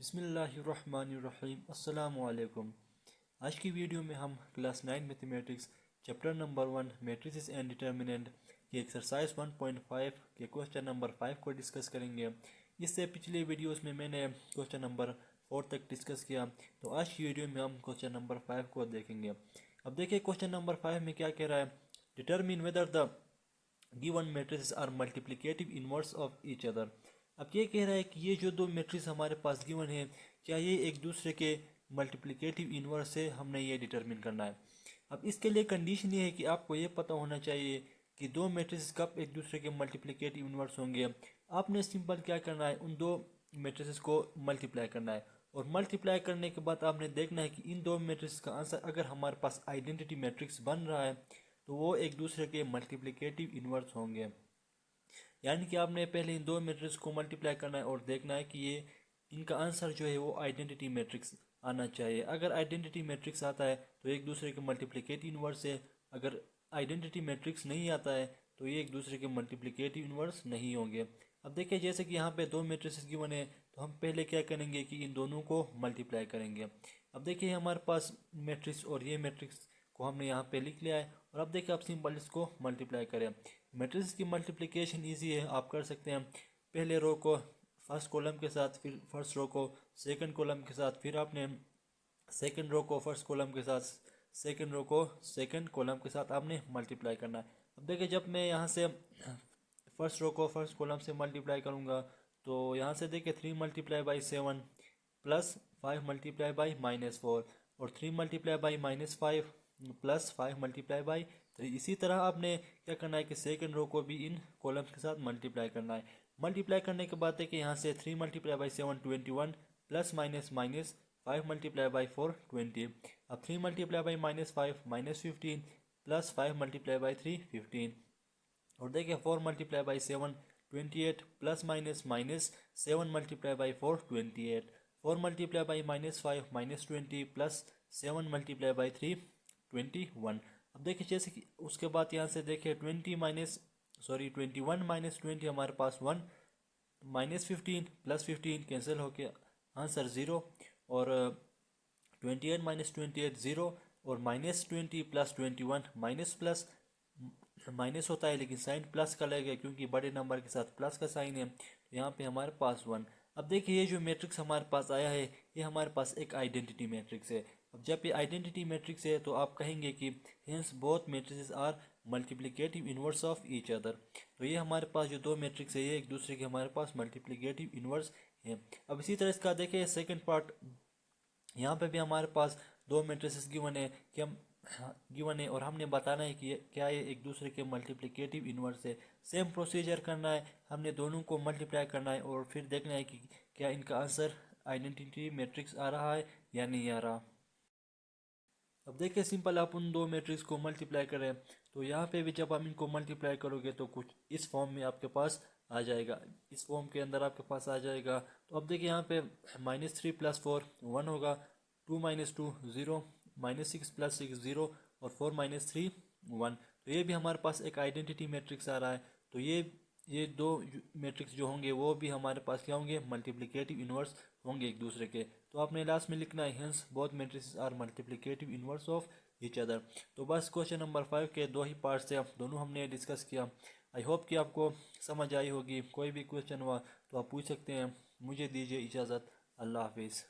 बिस्मिल्लाहिर्रहमानिर्रहीम अस्सलामु अलैकुम। आज की वीडियो में हम class 9 mathematics chapter number 1 matrices and determinant की एक्सरसाइज 1.5 के क्वेश्चन नंबर 5 को डिस्कस करेंगे। इससे पिछले वीडियोस में मैंने क्वेश्चन नंबर 4 तक डिस्कस किया, तो आज की वीडियो में हम क्वेश्चन नंबर 5 को देखेंगे। अब देखिए क्वेश्चन नंबर 5 में क्या कह रहा है। Determine whether the given matrices are multiplicative inverse of each other. अब ये कह रहा है कि ये जो दो मैट्रिक्स हमारे पास गिवन है, क्या ये एक दूसरे के मल्टीप्लिकेटिव इनवर्स है, हमने ये डिटरमिन करना है। अब इसके लिए कंडीशन ये है कि आपको ये पता होना चाहिए कि दो मैट्रिसेस कब एक दूसरे के मल्टीप्लिकेटिव इनवर्स होंगे। आपने सिंपल क्या करना है, उन दो मैट्रिसेस को मल्टीप्लाई करना है और मल्टीप्लाई करने के बाद आपने देखना है कि इन दो मैट्रिक्स का आंसर अगर हमारे पास आइडेंटिटी मैट्रिक्स बन रहा है तो वो एक दूसरे के मल्टीप्लिकेटिव इनवर्स होंगे। यानी कि आपने पहले इन दो मैट्रिक्स को मल्टीप्लाई करना है और देखना है कि ये इनका आंसर जो है वो आइडेंटिटी मैट्रिक्स आना चाहिए। अगर आइडेंटिटी मैट्रिक्स आता है तो एक दूसरे के मल्टीप्लिकेटिव इनवर्स है, अगर आइडेंटिटी मैट्रिक्स नहीं आता है तो ये एक दूसरे के मल्टीप्लिकेटिव इनवर्स नहीं होंगे। अब देखिए जैसे कि यहाँ पे दो मैट्रिसेस गिवन है, तो हम पहले क्या करेंगे कि इन दोनों को मल्टीप्लाई करेंगे। अब देखिए हमारे पास मैट्रिक्स और ये मैट्रिक्स को हमने यहाँ पे लिख लिया है और अब देखिए आप सिंपल इसको मल्टीप्लाई करें। मैट्रिक्स की मल्टीप्लिकेशन इजी है, आप कर सकते हैं। पहले रो को फर्स्ट कॉलम के साथ, फिर फर्स्ट रो को सेकंड कॉलम के साथ, फिर आपने सेकंड रो को फर्स्ट कॉलम के साथ, सेकंड रो को सेकंड कॉलम के साथ आपने मल्टीप्लाई करना है। अब देखिए जब मैं यहाँ से फर्स्ट रो को फर्स्ट कॉलम से मल्टीप्लाई करूँगा तो यहाँ से देखिए 3 multiply by 7 plus 5 multiply by -4 और 3 multiply by -5 plus 5 multiply by 3। इसी तरह आपने क्या करना है कि सेकंड रो को भी इन कॉलम्स के साथ मल्टीप्लाई करना है। मल्टीप्लाई करने के बाद देखिए यहाँ से 3 multiply by 7 21 plus minus 5 multiply by 4 20। अब 3 multiply by -5 -15 plus 5 multiply by 3 15 और देखिए 4 multiply by 7 28 plus minus 7 multiply by 4 28। 4 multiply by -5 -20 plus 7 multiply by 3 21। अब देखिए जैसे कि उसके बाद यहाँ से देखिए 21 माइनस 20 हमारे पास 1, -15 प्लस 15 कैंसिल होके आंसर 0 और 28 माइनस 28 0 और -20 प्लस 21 माइनस प्लस माइनस होता है लेकिन साइन प्लस का लगेगा क्योंकि बड़े नंबर के साथ प्लस का साइन है, तो यहाँ पे हमारे पास 1। अब देखिए ये जो मैट्रिक्स हमारे पास आया है ये हमारे पास एक आइडेंटिटी मैट्रिक्स है। अब जब ये आइडेंटिटी मैट्रिक्स है तो आप कहेंगे कि hence both matrices are multiplicative inverse of each other. तो ये हमारे पास जो दो मैट्रिक्स है ये एक दूसरे के हमारे पास मल्टीप्लिकेटिव इनवर्स है। अब इसी तरह इसका देखिए सेकेंड पार्ट, यहाँ पे भी हमारे पास दो मैट्रिसेस गिवन है कि हम गिवन है और हमने बताना है कि क्या ये एक दूसरे के मल्टीप्लिकेटिव इनवर्स है। सेम प्रोसीजर करना है, हमने दोनों को मल्टीप्लाई करना है और फिर देखना है कि क्या इनका आंसर आइडेंटिटी मैट्रिक्स आ रहा है या नहीं आ रहा। अब देखिए सिंपल आप उन दो मैट्रिक्स को मल्टीप्लाई करें तो यहाँ पे भी जब आप इनको मल्टीप्लाई करोगे तो कुछ इस फॉर्म में आपके पास आ जाएगा, इस फॉर्म के अंदर आपके पास आ जाएगा। तो अब देखिए यहाँ पे -3 + 4 1 होगा, 2 - 2 0, -6 + 6 0 और 4 - 3 1। तो ये भी हमारे पास एक आइडेंटिटी मैट्रिक्स आ रहा है। तो ये दो मैट्रिक्स जो होंगे वो भी हमारे पास क्या होंगे, मल्टीप्लिकेटिव इनवर्स होंगे एक दूसरे के। तो आपने लास्ट में लिखना है hence both matrices are multiplicative inverse of each other. तो बस क्वेश्चन नंबर 5 के दो ही पार्ट्स थे, दोनों हमने डिस्कस किया। आई होप कि आपको समझ आई होगी। कोई भी क्वेश्चन हुआ तो आप पूछ सकते हैं। मुझे दीजिए इजाज़त। अल्लाह हाफिज़।